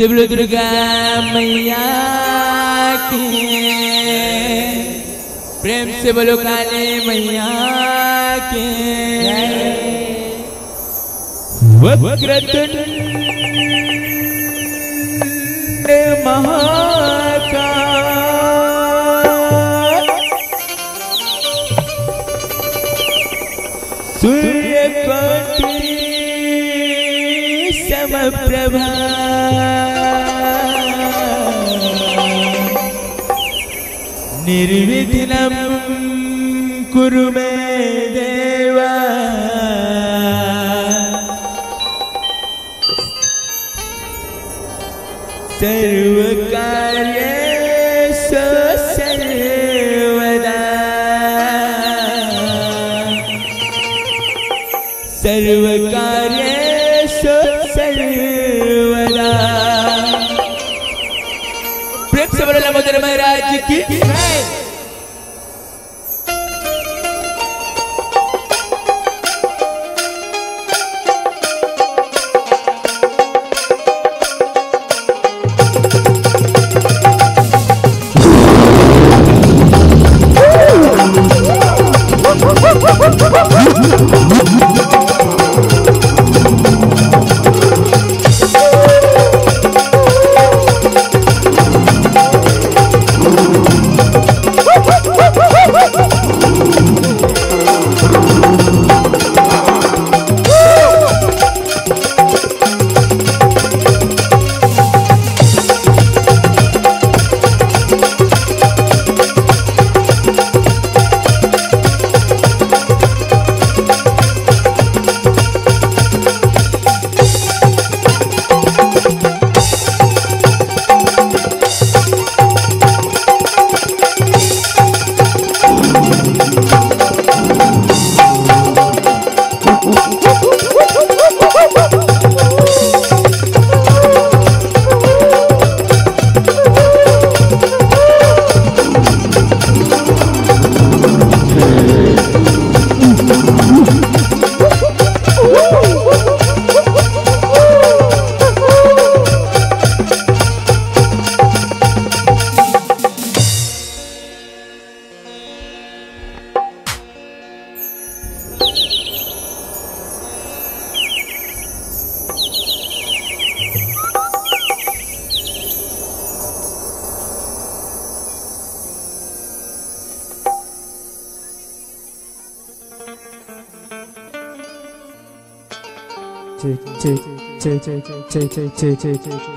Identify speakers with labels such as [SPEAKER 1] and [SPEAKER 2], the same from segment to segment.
[SPEAKER 1] से बोलो दुर्गा मैया की, प्रेम से बोलो काली मैया की। वक्रतुंड महाकाल, सूर्यकोटि समप्रभा, निर्विघ्नं कुरु मे देवा। सर्वकार्येषु सर्वदा, सर्वकार्येषु सर्वदा। प्रेम से बोलो लंबोदर महाराज की।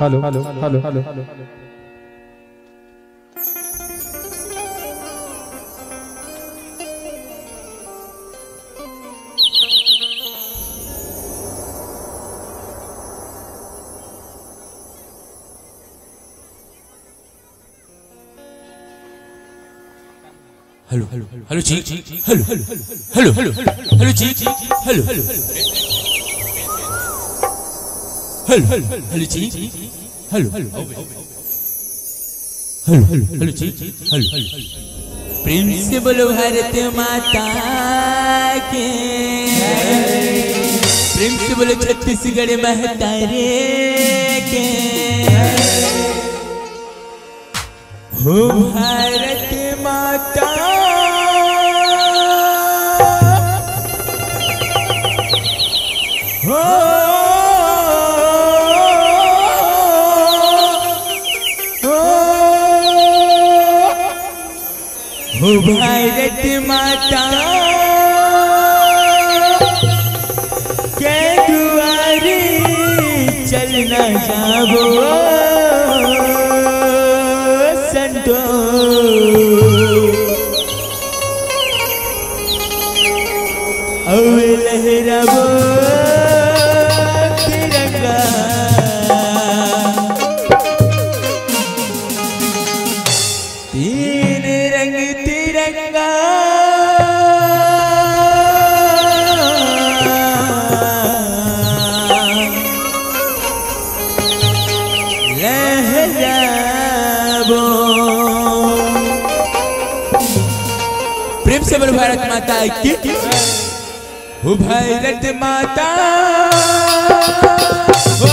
[SPEAKER 2] Hello hello hello hello hello
[SPEAKER 1] hello hello hello जी, hello hello hello hello hello जी, हेलो हेलो हेलो हेलो जी, हेलो हेलो हेलो हेलो जी, हेलो प्रेम से बोलो भारत माता के, प्रेम से बोलो छत्तीसगढ़ महतारे के। हो भारत माता हो, हो भारत माता के दुआरे चलना जाबो संतो, और लहराबो तिरंगा। तीन रंग तिरंगा लहराबो। प्रेम से बोलो भारत माता की, हो भारत माता हो।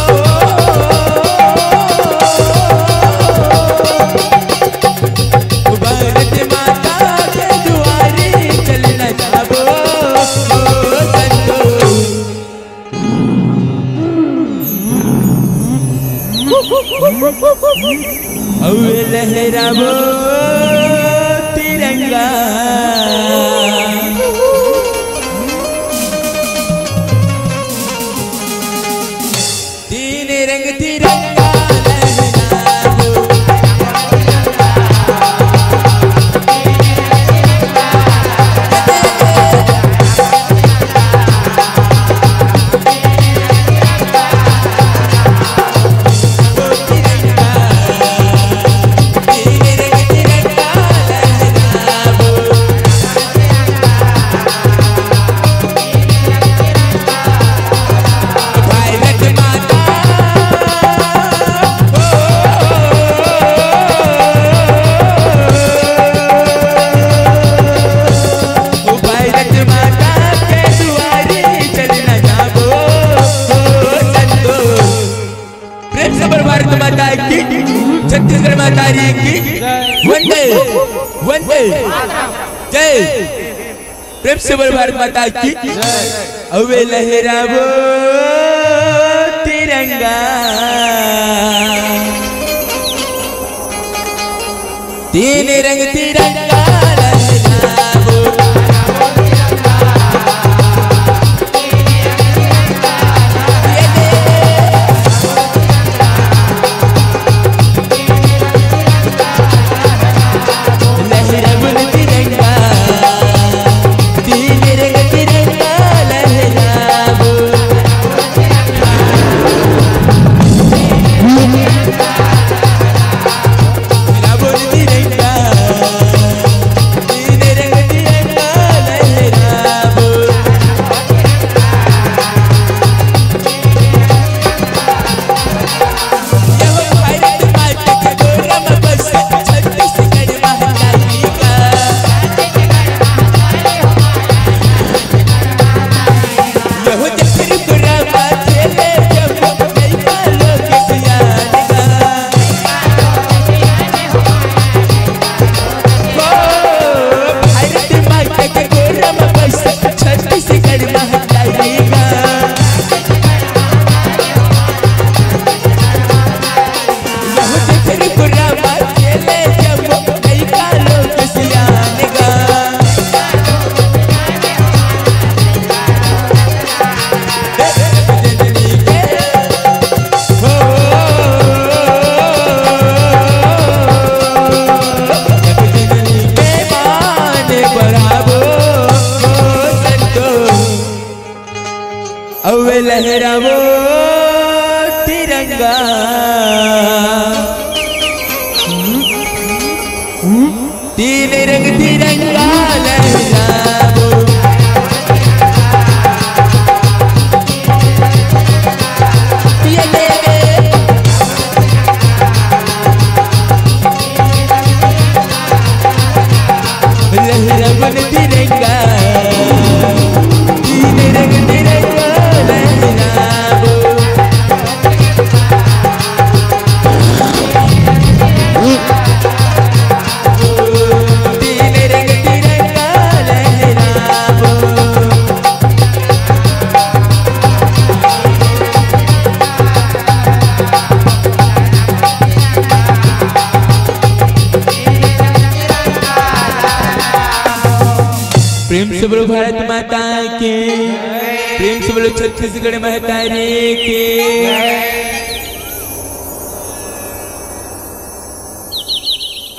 [SPEAKER 1] अवे लहरावो तिरंगा तीन रंग तिरंगा छत्तीसगढ़ माता की वंदे वंदे जय। प्रेम से बोल भारत माता की। अवे लहरावो तिरंगा तीन रंग तिरंगा लहरावो अवे लहरावो तिरंगा तीन रंग तिरंगा लहरावो लहरावन तिरंगा तीन रंग तिरंगा लहरावो तीन रंग तिरंगा लहरावो प्रेम से बोलो भारत माता के। प्रेम से बोलो छत्तीसगढ़ महतारी के।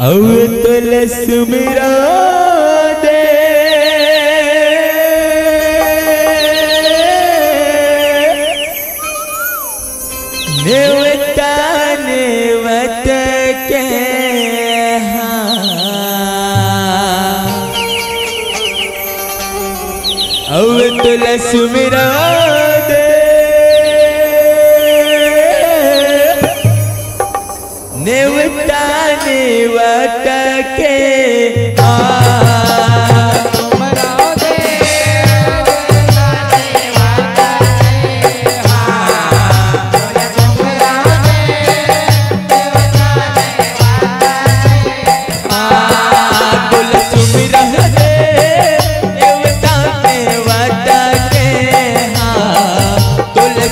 [SPEAKER 1] अवतल सुमिरा दे नेवता नेवत के अवतल सुमिरा दे नेवता नेवत के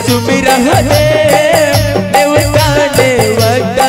[SPEAKER 1] सुमिरा दे देवता देवता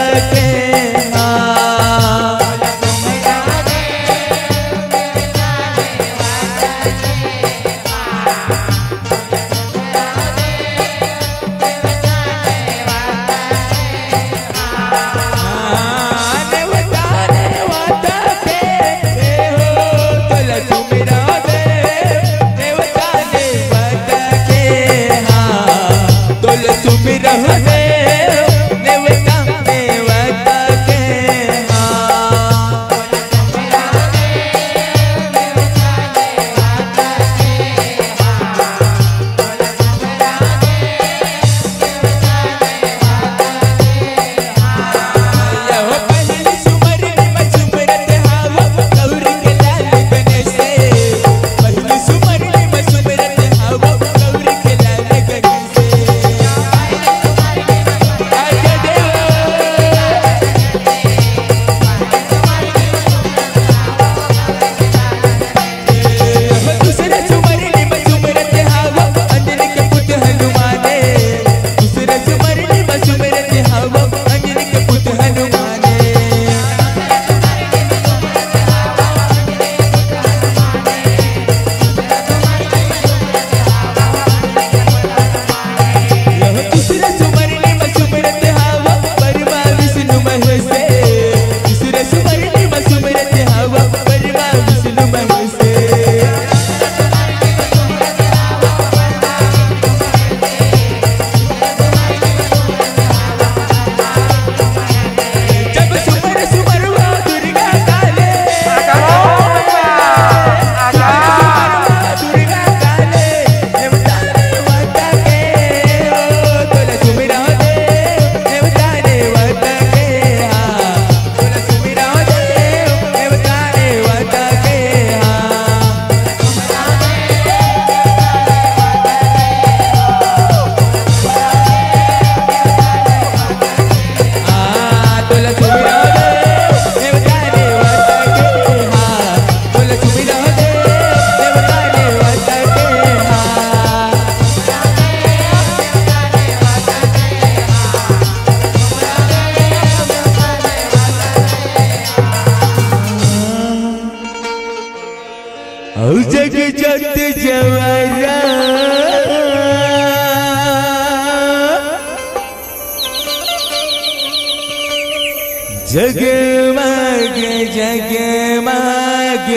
[SPEAKER 1] जगमग जगमग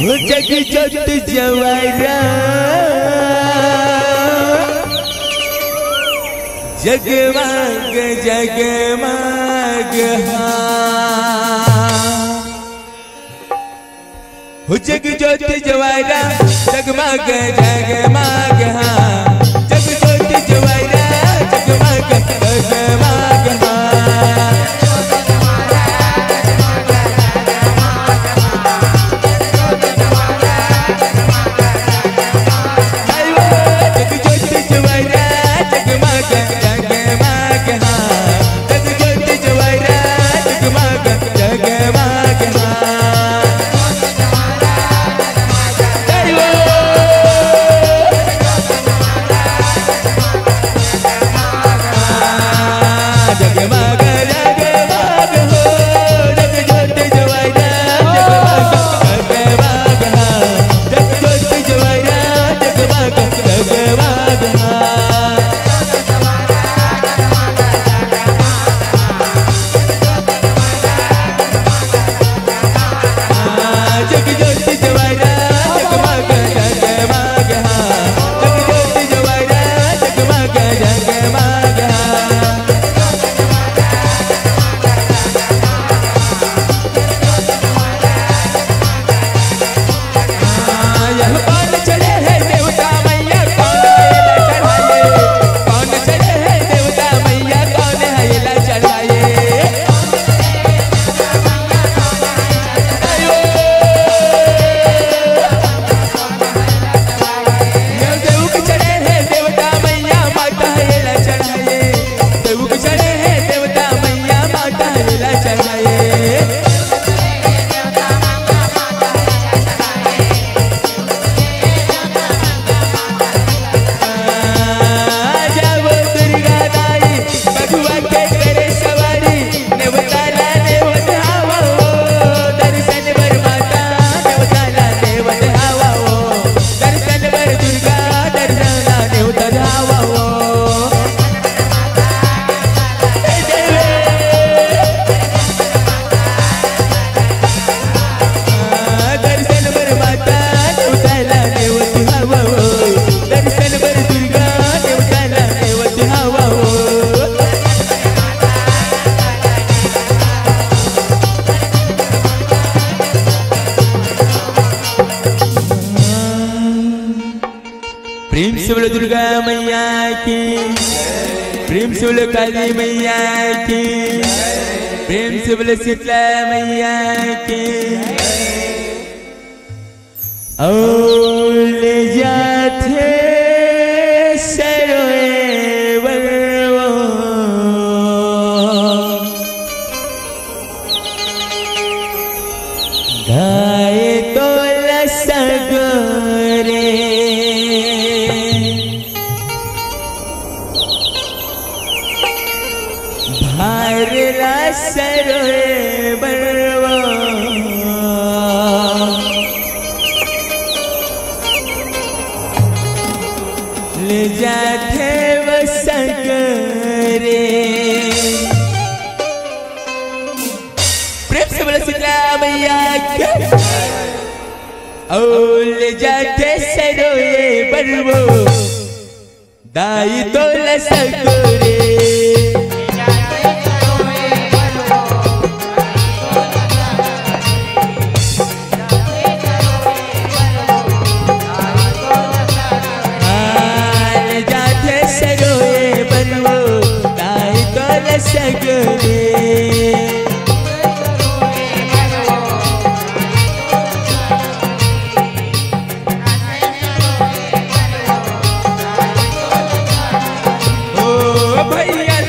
[SPEAKER 1] वो जग जोत जवारा जगमग जगमग हो जग जोत जवारा जगमग जगमग जग जोत जवारा जगमग जगमग प्रेम से बोलो दुर्गा मैया की, प्रेम से बोलो काली मैया की, प्रेम से बोलो शीतला मैया की। और ले जाते सरोवर गाए तो लसगरे भारला सरोवर ले जाते वसगरे। प्रेम से बोलो शीतला मैया के। और ले जाते सरोवर दाई तो लसगरे भैया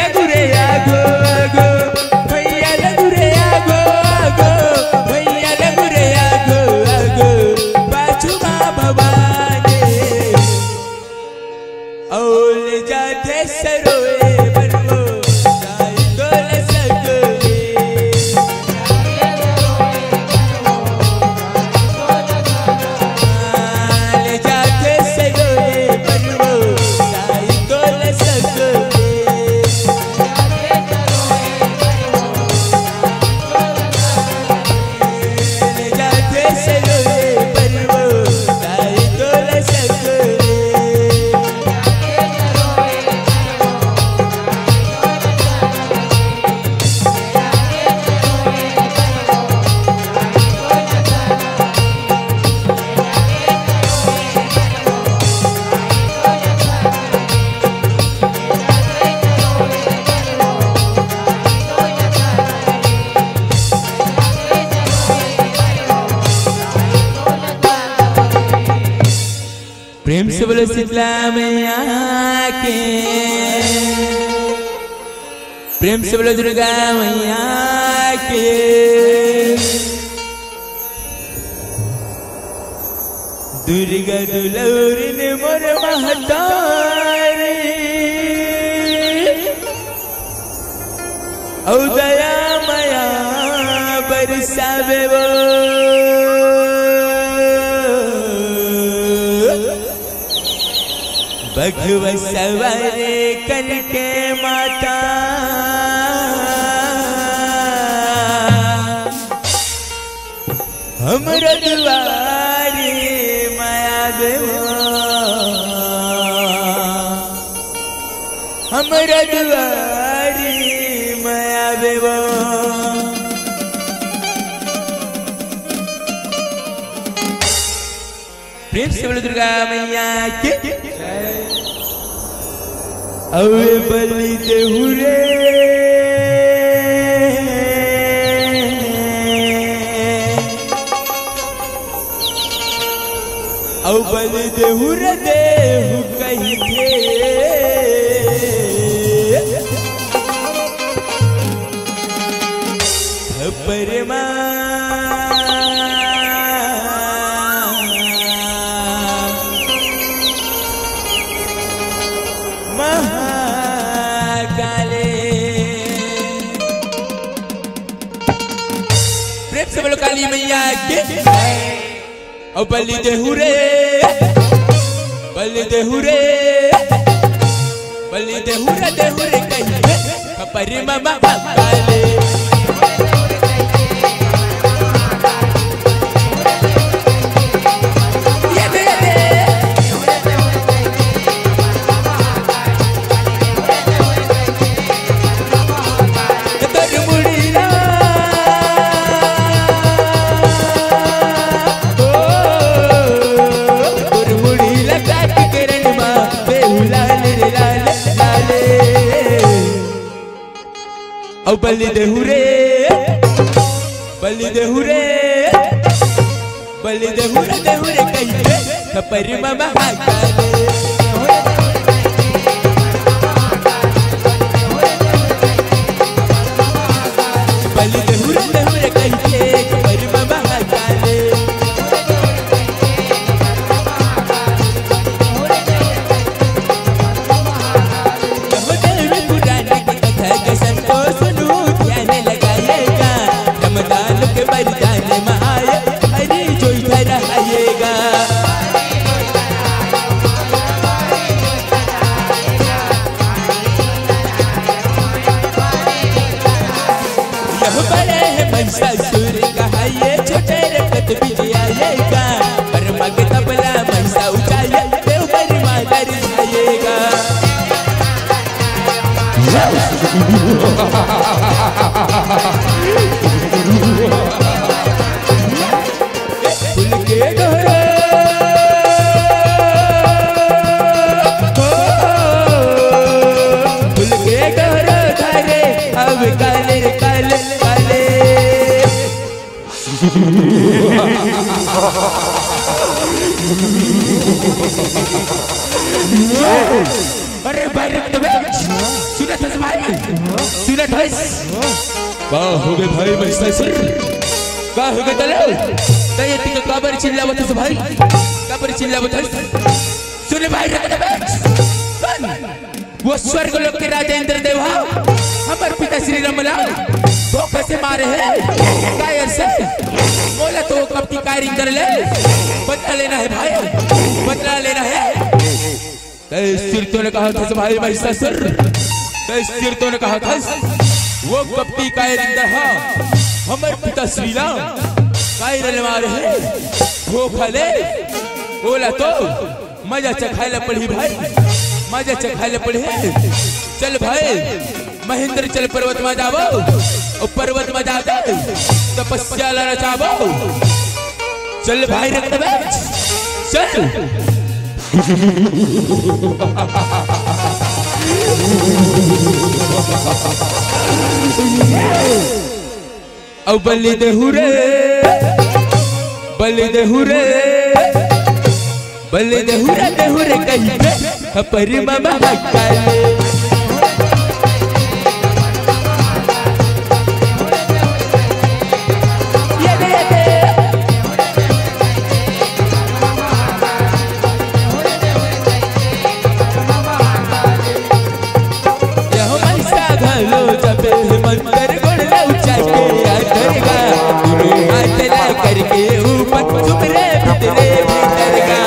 [SPEAKER 1] प्रेम से बोलो शीतला मैया के, प्रेम से बोलो दुर्गा मैया के। दुर्गा दुलौरिन मोर महतारी औ दया माया बरसावे वो भगव सवारे करके माता हमरा दुआरे माया देवो, हमरा दुआरे माया देवो। प्रेम से बोलो दुर्गा मैया के। अवे बलि देहु रे औ बलि देहु रे देहु कही के परमा से बोलो काली मैया के। और बलि देहु रे, बलि देहु रे, बलि देहु रे देहु रे कहिए खपरी मामा काले। औ बलि देहु रे, बलि देहु रे, बलि देहु रे देहु रे कहिए खपरी मामा काले। बलि देहु रे देहु रे कहिए खपरी मामा काले। ससुर कहा ये छोटे रखत बिजयाएगा, पर मग तबला मैसा उठाए देव पर मादर जाएगा। फूल के डोरे फूल के डोरे धारे अब काले काले काले। अरे भाई सुना था भाई, सुना था का हो गए भाई महिषासुर, का हो गए तले तय तिक काबर चिल्ला बता भाई, काबर चिल्ला बता सुन भाई सुन। वो स्वर्ग लोक के राजा इंद्रदेव हमारे पिता श्री रामलाल धोखे से मारे हैं कायर से, बोला तो कब की कायरिंग कर ले, बदला लेना है भाई, बदला लेना है। तीर्थों ने कहा था भाई महिषासुर, तीर्थों ने कहा था वो कपटी कायरिंग हमारे पिता श्री राम कायर मारे हैं धोखा ले, बोला तो मजा चखाए पड़ी भाई, मजा चखाए पड़ी। चल भाई महेंद्र चल पर्वत में जाओ और पर्वत में जाते तपस्या रचावो। चल भाई रक्त बेच चल। औ बलि देहु रे, बलि देहु रे, बले देहुरा देहुरे कहीं पे पर मामा काले करके ऊपर चुपरे भीतरे भीतर का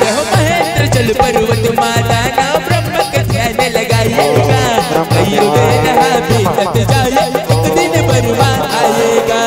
[SPEAKER 1] यह महेंद्र चल पर्वत माता ना ब्रह्म के ध्यान लगाइएगा कहीं नहा बीतत जाए एक दिन बर्मा आएगा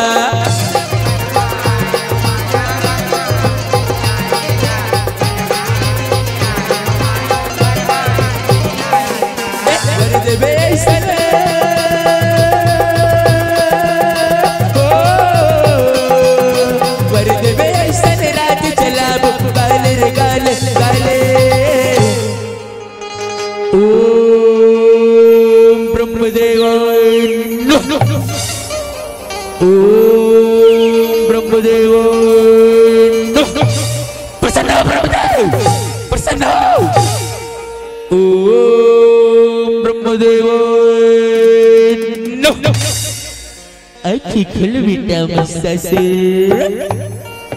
[SPEAKER 1] आँखी खोल बेटा ससुर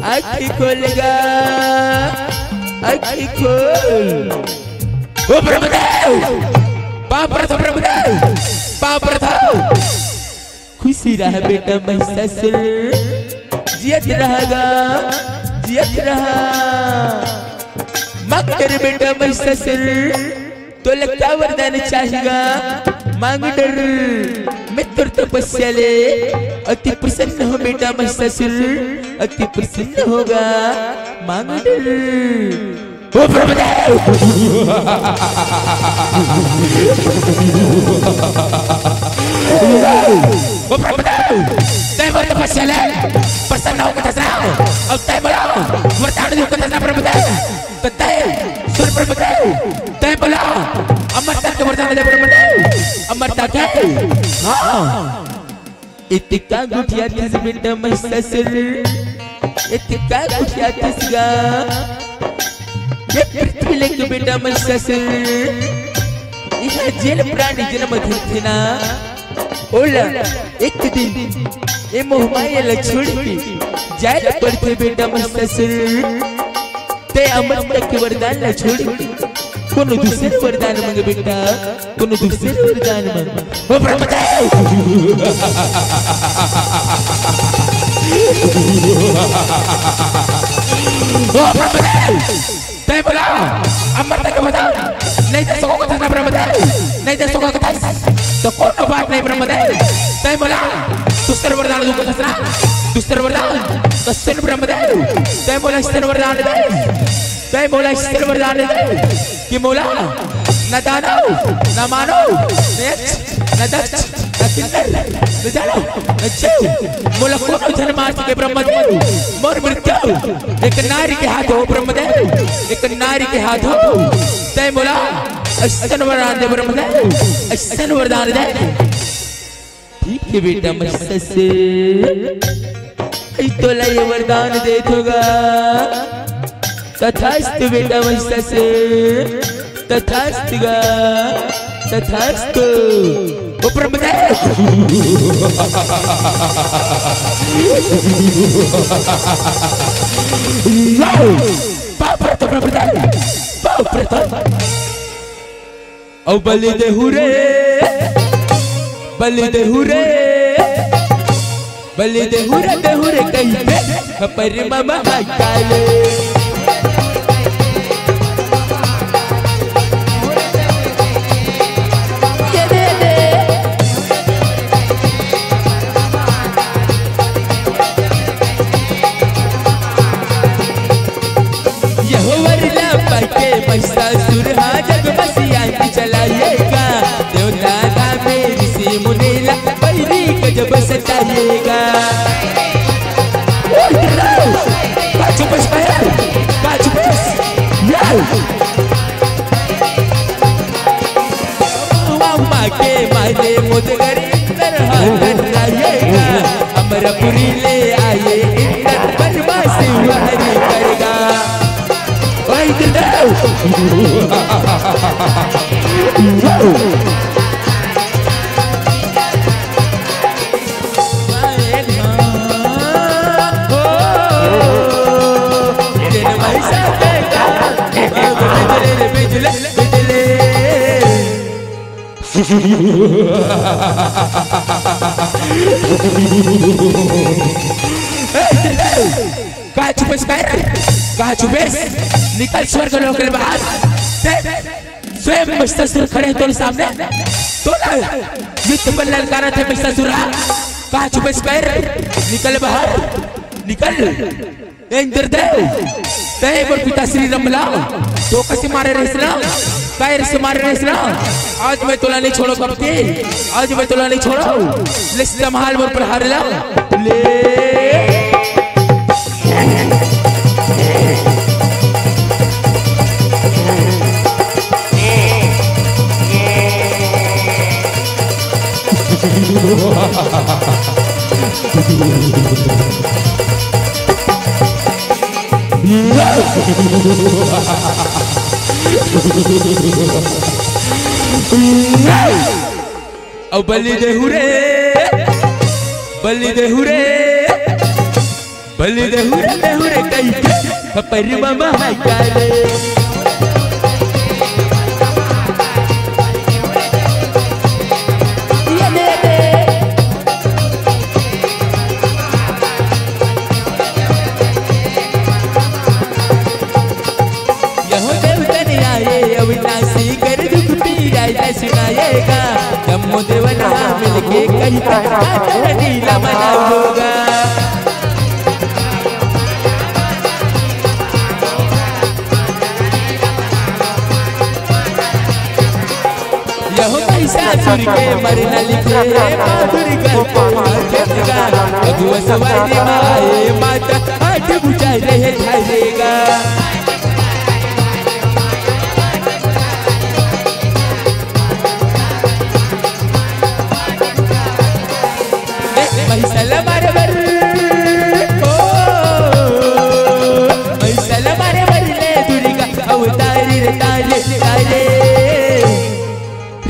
[SPEAKER 1] आँखी खोलेगा आँखी खोल ओ ब्रह्मदेव पाप प्रथम खुशी रहा बेटा ससुर जियत रहेगा जियत रहा मगर बेटा ससुर तो लगता वरदान चाहेगा मांग डर मित्र तपस्या ले अति प्रसन्न हो बेटा ससुर अति प्रसन्न होगा मांग डर ओ ब्रह्मदेव ओ ब्रह्मदेव तय वर तपस्या ले प्रसन्न होकर दसरा अब तय बोला वरदान दे होकर दसरा ब्रह्मदेव तय सुर ब्रह्मदेव तय बोला अमरता के वरदान दे ब्रह्मदेव अमरता क्या हाँ इतना गुठिया तिस बेटा ससुर इतना गुठिया तिसगा ये पृथ्वी लेके बेटा ससुर यह जेल प्राणी जन्म धरना ओला एक दिन ये मोहमाया छोड़ के जाए पड़ते बेटा ससुर ते अमरता के वरदान न छोड़ के कोनो दूसरे वरदान मांगे बेटा कोनो दूसरे वरदान मांगे ओ ब्रह्मदेव ओ ब्रह्मदेव तय बोला अमरता के वरदान नहीं दे सको कथा ब्रह्मदेव नहीं दे सको कथा तो कोनो बात नहीं ब्रह्मदेव तय बोला दूसरे वरदान दो कथा दूसरे वरदान तो सुन ब्रह्मदेव तय बोला इस वरदान दे तय बोला इस वरदान दे कि मौला न दानो न मानो न दक्ष न किन्नर न जानो न जीव मौला कोनो धन मार सके ब्रह्मदेव मोर मृत्यु एक नारी के हाथ हो ब्रह्मदेव एक नारी के हाथ हो तय मौला ऐसन वरदान दे ब्रह्मदेव ऐसन वरदान दे ठीक है बेटा ससुर तो ये वरदान दे दोगा तथास्तु बेटा ससुर तथास्तु तथास्तु ओ ब्रह्मदेव पाप प्रथम ओ बलि देहुरे देहुरे कहीं पे पर मामा काले ससुर हाँ जग बसिया चलाइएगा देवता में ऋषि मुनीला बैरी गजब सताइएगा माँ के मारे मुदगर इंदर हाथ लाएगा अमरपुरी ले आए इंदर बदमाशी वारी करेगा भाई कहा छुपेस कहा छुपेस निकल स्वर्ग लोक के बाहर स्वयं महिषासुर खड़े हैं तोरे सामने तोला युद्ध पर ललकारा थे महिषासुर कहा छुपेस निकल बाहर निकल इंद्रदेव तय पर पिता श्री रमला तो कैसे मारे रहसना पैर से मारे रहसना आज मैं तोला नहीं छोड़ो कब के आज मैं तोला नहीं छोड़ो ले संभाल मोर पर हार ला ले अब बलि देहु रे बलि देहु रे बलि देहु रे कई खपर मामा हाय काले सुनाएगा जम्मू देवना मिलके कहीं का नीला मनाऊंगा यह महिषासुर के मरना लिखे माधुरी का अगुआ सवारी माए माता आठ बुझा रहे थारेगा महिषाला मारे बर महिषाला मारे बर ले दुर्गा अवतारी रे ताले ताले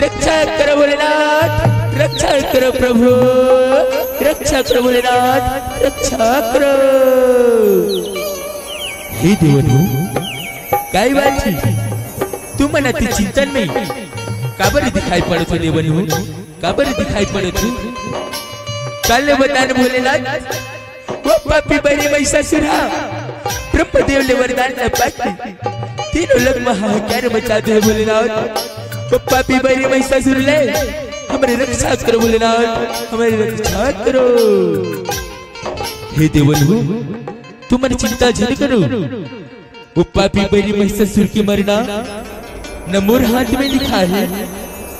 [SPEAKER 1] रक्षा कर भोलेनाथ रक्षा कर प्रभु रक्षा कर भोलेनाथ रक्षा कर हे देवनु काय बात तू मनाती चिंतन में काबर दिखाई पड़ो तो देवनु काबर दिखाई पड़ो तू कल बताने भोलेनाथ वो पापी बने महिषासुर ब्रह्मदेव ने वरदान तीनों लोग महाकार मचाते हैं भोलेनाथ वो पापी बने महिषासुर ले हमारी रक्षा करो भोलेनाथ हमारी रक्षा करो हे देवनु तुम्हारी चिंता जन करो वो पापी बने महिषासुर की मरना न मोर हाथ में लिखा है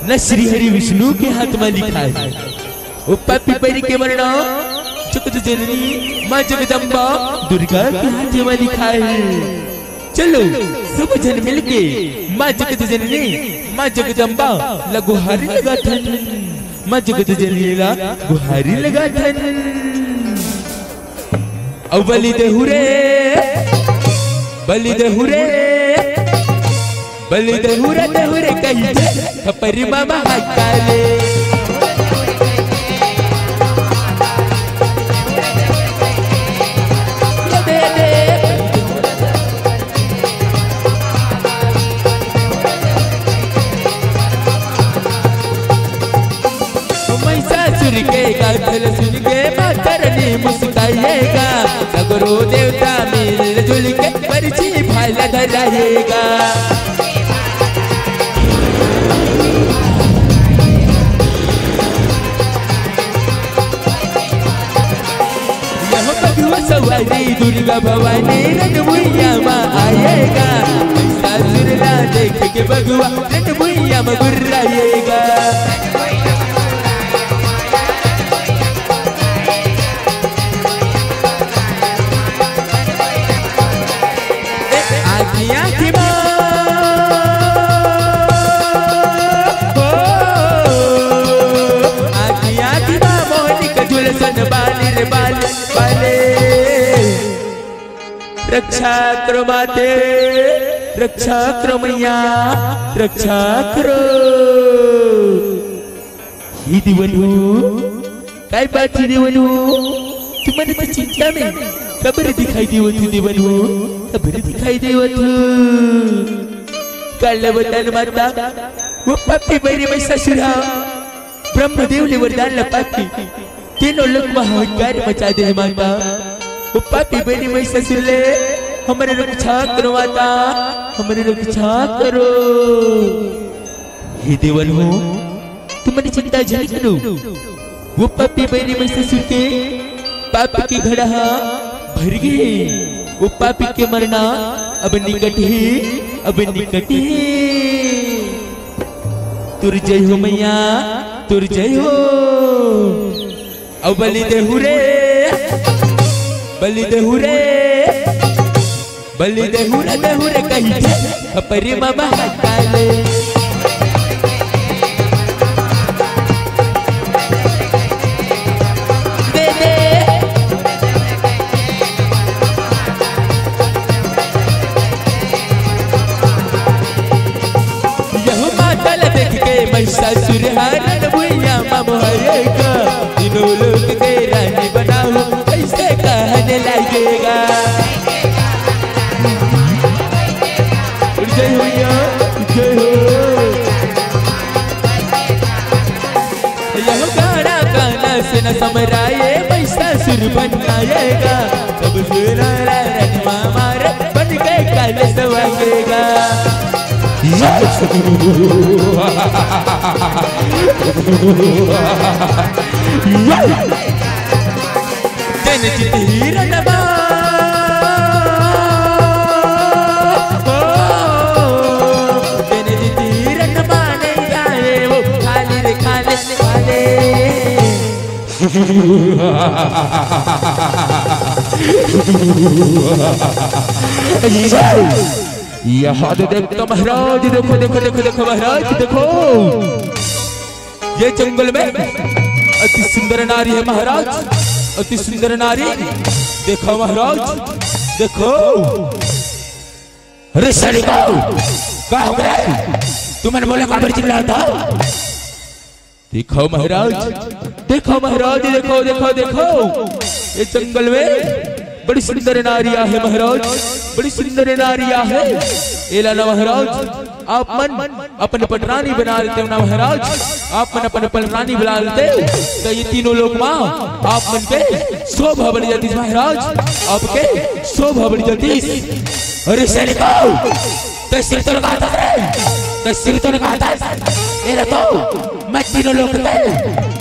[SPEAKER 1] न श्री हरि विष्णु के हाथ में लिखा है वो पापी पैरी के मरना जगत जननी माँ जगदम्बा दुर्गा के हाथ में लिखा है चलो सब जन मिलके माँ जगत जननी माँ जगदम्बा गुहारी लगा थन माँ जगत जननी ला गुहारी लगा थन अब बलि देहु रे बलि देहु रे बलि देहु रे कहीं खपर मामा हाथ काले महिषासुर के गाथल सुन के माता रानी मुस्काएगा सगरो देवता मिल जुल के परछी भाला धराएगा यह बगुआ सवारी दुर्गा भवानी रणभुइया माँ आएगा महिषासुर ला देख के बगुआ रणभुइया में गुर्राएगा रक्षा करो माते, रक्षा करो मैया, रक्षा करो। ही देवनु काय बात ही देवनु, तुम्हारे तो चिंता में खबर दिखाई देवत देवनु, खबर दिखाई देवत। कालवतन माता वो पापी बैरी में ससुरा ब्रह्मदेव ने वरदान लपाती तीनों लोग महाकार मचा दे माता। वो पापी बैरी में ससुर ले हमारे रक्षा करो माता, हमारे रक्षा करो। हे देवन हो तुम्हारी चिंता जल करो। वो पापी बैरी में ससुर के पाप की घड़ा भर गई। वो पापी के मरना अब निकट ही, अब निकट ही। तुर जय हो मैया, तुर जय हो। अब बलि देहु रे, बलि देहु रे, बलि देहु रे कहीं अपरी मामा काले। ससुर हरण भुइया मोहरेगा, तीनों लोग के रानी बनाओ कैसे कहने लगेगा। जय हो या जय हो। यह गाना गाना से न समराए मैं ससुर बनाएगा। सब सुना रण मामार बन के कल सवाएगा। जन चित हिरण जन चित हिरण माने जाए वो खाले रे खाले खाले। यहाँ देखो महाराज, देखो देखो देखो देखो महाराज देखो, ये जंगल में अति सुंदर नारी है महाराज, अति सुंदर नारी। देखो महाराज देखो। अरे सरिका क्या हो गया, तुमने बोला काबर चिल्ला था। देखो महाराज, देखो महाराज देखो देखो देखो, ये जंगल में बड़ी सुंदर नारियां है महाराज, बड़ी सुंदर नारियां है। एला ना महाराज आप मन अपने पटरानी बना लेते हो ना महाराज, आप मन अपने पटरानी बना लेते तो ये तीनों लोग माँ आप मन के शोभा बढ़ जाती महाराज, आपके शोभा बढ़ जाती। अरे सैनिकों तो सिर तो लगाता है, तो सिर तो लगाता है। ये तो मैं तीनों लोग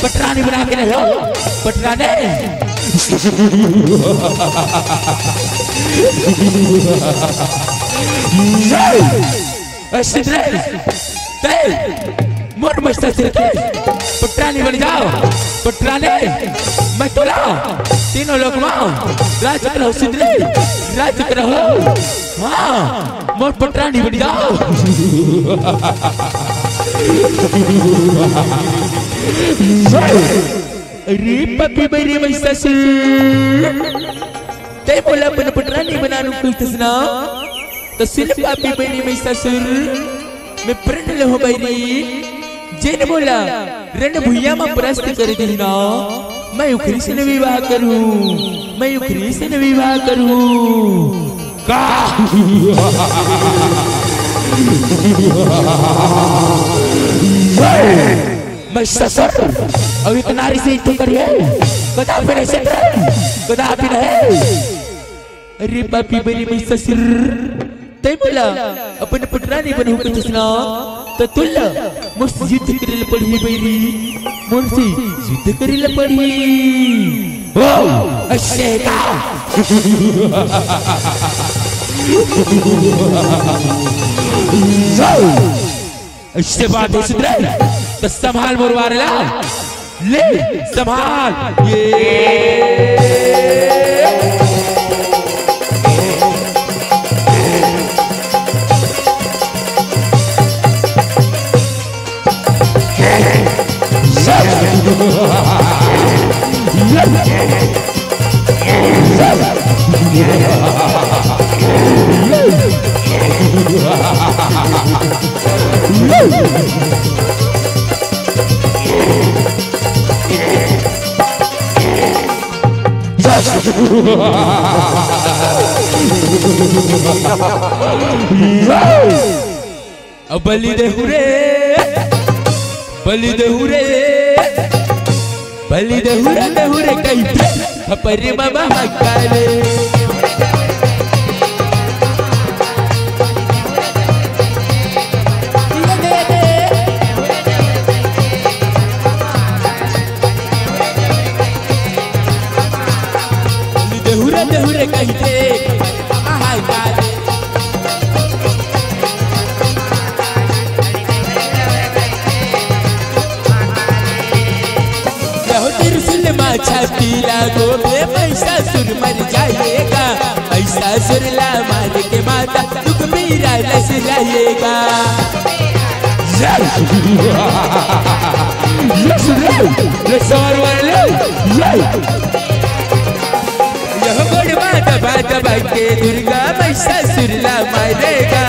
[SPEAKER 1] पटरानी बना के नहीं हो, पटरानी मोर मस्त पटरानी बन जाओ, पटरानी मैं तोला तीनों लोग राज करो, सिद्धरे राज करो। हाँ मोर पटरानी बन जाओ। अरे पपी मेरी ससुर ते बोला अपन पटरानी बनाने को तसना तो सिर्फ पपी मेरी ससुर मैं प्रण लो बैरी जेन बोला रण भुइया में प्रस्त कर देना, मैं उखरी से विवाह करूं, मैं उखरी से विवाह करूं। का मैं ससुर अब एक नारी से तो करिए कदापि नहीं सकते, कदापि नहीं। अरे पापी मेरी मैं ससुर ते बोला अपन पटरानी बनू के चसना तो तुल्ला मुझसे युद्ध करेल पड़ी बेरी, मुझसे युद्ध करेल पड़ी। ओ ऐसे का इससे बात है सुधरे तो संभाल मुरवारेला ले संभाल ये अब बलि देहु रे, बलि देहु रे, बलि देहु रे कैसे खपरी बाबा हकाले देहु रे कैसे हकाले छाती लागो बे पैसा सुर मर जाएगा, ऐसा सुरला मार के माता दुख मेरा लस जाएगा। यह गोड़ माता बात के दुर्गा पैसा सुरला मारेगा,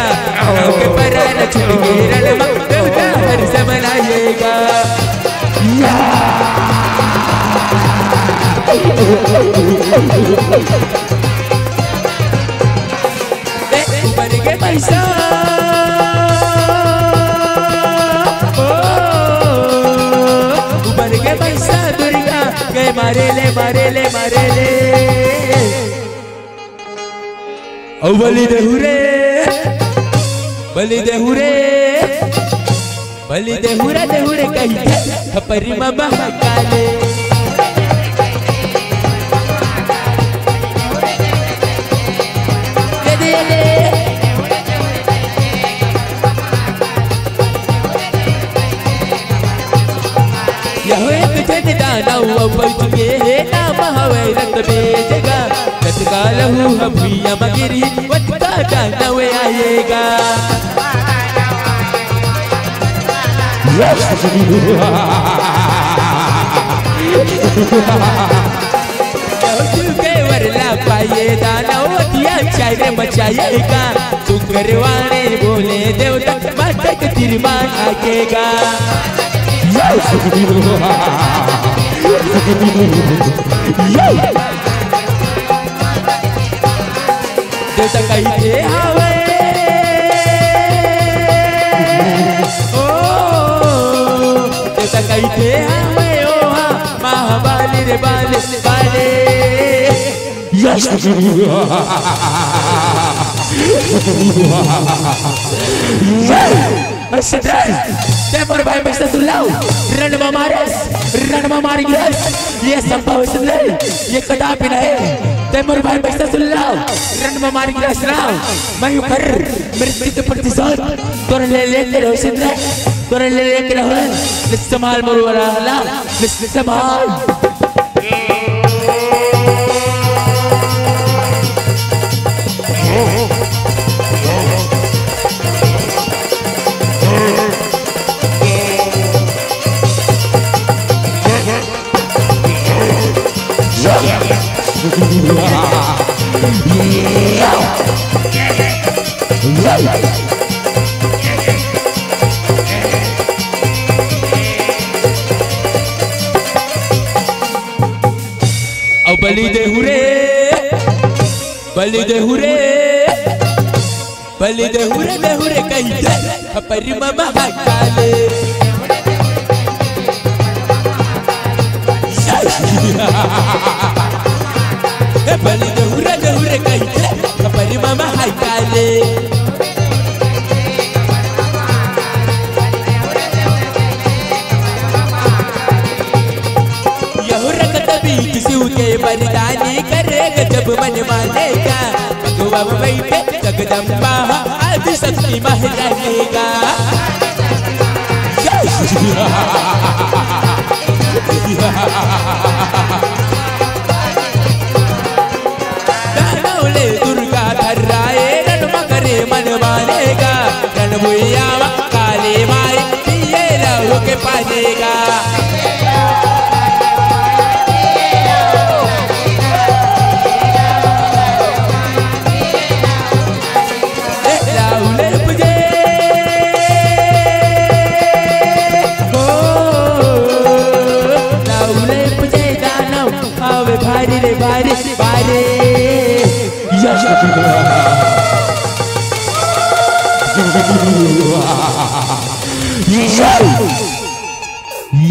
[SPEAKER 1] के पराना छुट के रणमा देवता हर समलाएगा। ऊपर के पैसा ऊपर के पैसा दुर्गा गए मारे ले मारे ले मारे ले। ओ बलि देहु रे, बलि देहु रे, बलि देहु रे कैसे खपरी मामा हकाले नाम हवे रत बेजेगा, रतका लहू हमिया मगिरी वटका दानवे आएगा। के वरला पाए दानव दिया चारे मचाएगा, सुकरवाने बोले देवता मातक तिरमान आकेगा। देवता कहते हवे ओ, देवता कहते हवे ओ महाबाली रे बाले बाले। तेमर भाई बस्ता सुलाओ रण मारी गिरास ये संभव है, ये कदापि नहीं। तेमर भाई बस्ता सुलाओ रण मारी गिरास राव मैं कर मृत्यु प्रतिशोध तोर ले लेके रहो सिंधे, तोर ले लेके रहो निस्समाल मरुवरा ला निस्समाल। बलि देहु रे, बलि देहु रे, बलि देहु रे कैसे खपरी मामा हकाले बलि देहु रे कैसे खपरी मामा हकाले। के बलिदानी करेगा जब मन मानेगा, भगवा बैठे जगदम्बा आदि शक्ति महलाएगा। दानवले दुर्गा धर्राए रण मकरे मन मानेगा, रण भुइया काले माए ये लहू के पानेगा।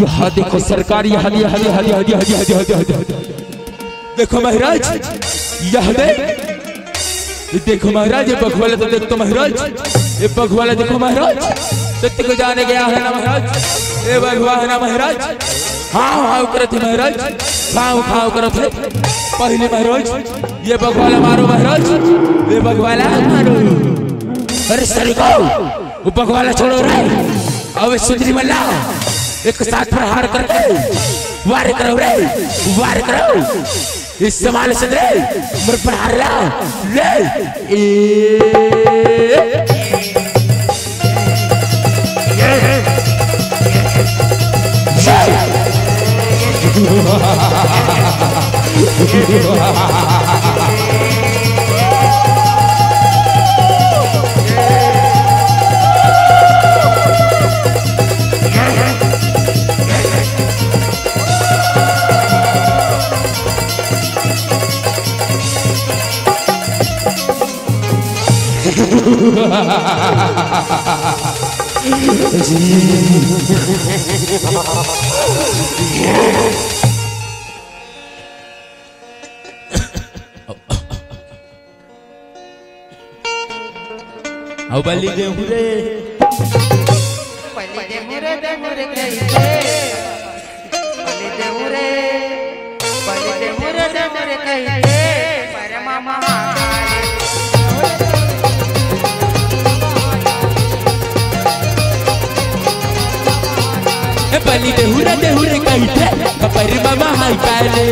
[SPEAKER 1] यहाँ देखो सरकार, यहाँ देखो महाराज, यहाँ देखो महाराज, ये बघवाला तो देख तो महाराज, ये बघवाला देखो महाराज, सत्य को जाने गया है ना महाराज, ये बघवा है ना महाराज। हाँ हाँ करते महाराज, खाओ करते पहले महाराज, ये बघवाला मारो महाराज, ये बघवाला मारो। अरे सरकार, वो बघवाला छोड़ो रे, अब सुंदरी मल्ला एक साथ प्रहार करके वार करो रे, वार करो इस समाल से रे, मर प्रहार ला ले आओ बलि दे मुरे,
[SPEAKER 3] बलि दे मुरे कैसे, बलि दे मुरे कैसे, परमा महाकाली।
[SPEAKER 1] बलि देहुरे कैसे, परमा महाकाली।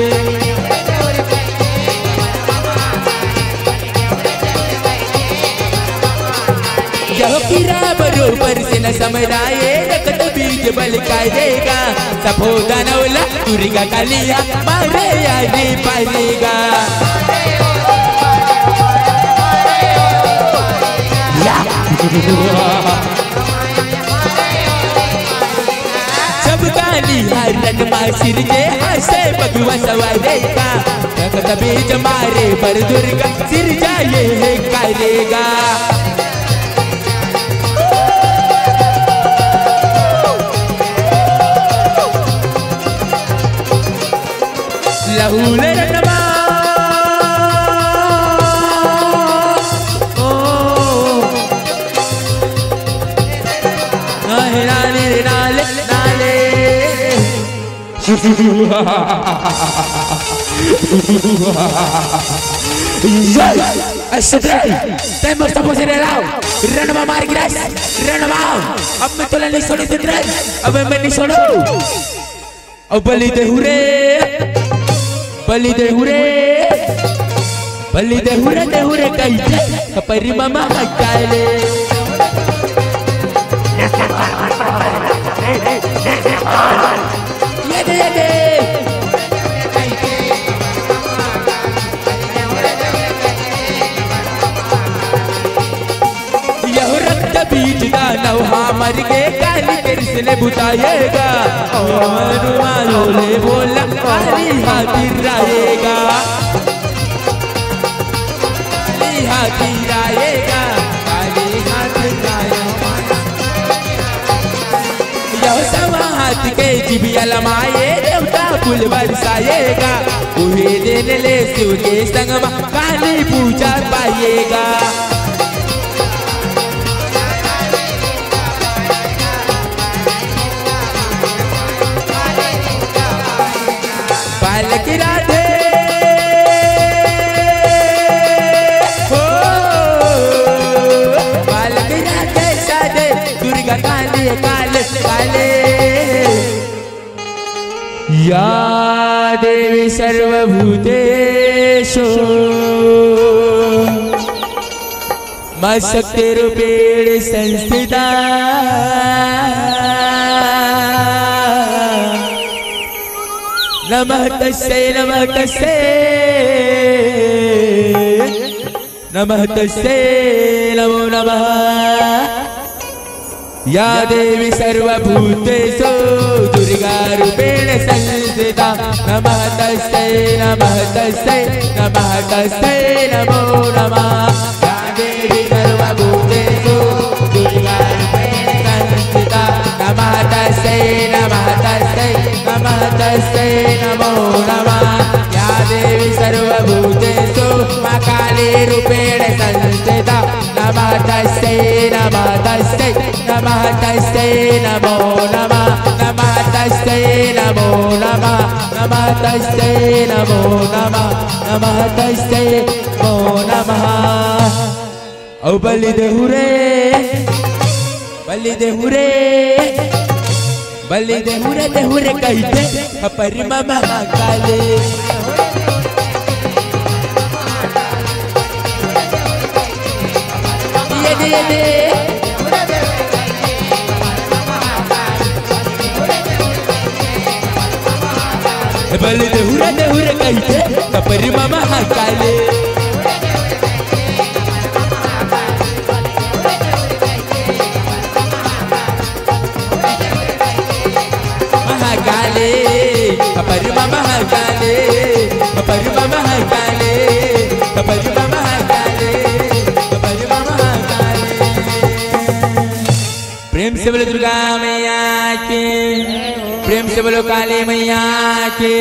[SPEAKER 1] जब पीरा बरोबर से न समराए, रक्त बीज बल का देगा, सफो दानवला दुर्गा कालिया मारे आने पालेगा। सब काली हरण मासिर के हंसे भगवा सवारेगा, रक्त बीज मारे पर दुर्गा सिर जाए है करेगा। लहूले रणमा ओ नाले नाले नाले टाइमर सब से लाओ, रणमा मार गिरास, रणमा अब मैं तो नहीं छोड़ देता, अब मैं नहीं छोड़ो। अब बलि देहुरे कैसे, परमा महाकाली। यह रक्त बीज दानव मर गए, काली कृष्ण बुताएगा, बोला काली हाथी राएगा, काली हाथी राएगा, काली हाथी राएगा। यह सवा हाथ के जिबिया लमाए, देवता फूल बरसाएगा, उन्हें देने ले शिव के संग काली पूजा पाएगा। बालक राधे हो, बालक राधे साधे, दुर्गा काली काले काले। या देवी सर्वभूतेषु मशक्ति रूपेण संस्थिता, नमः तस्यै नमः तस्यै नमः तस्यै नमो नमः। या देवी सर्वभूतेषु दुर्गा रूपेण संस्थिता, नमः तस्यै नमः तस्यै नमः तस्यै नमो नमः। या देवी सर्वभूतेषु महाकालस्तै नमो नमः या देवी सर्वभूतेषु मा काली रूपेण संस्थिता नमः तस्यै नमः तस्यै नमः तस्यै नमो नमः नमः तस्यै नमो नमः नमः तस्यै नमो नमः नमः तस्यै नमो नमः औ बलि देहुरे देहुरे कहते परिमा महाकाली ये बलि देहुरे कहते परिमा महाकाली परिमा महाकाली परिमा महाकाली परिमा महाकाली परिमा महाकाली प्रेम से बोलो दुर्गा मैया के प्रेम से बोलो काली मैया के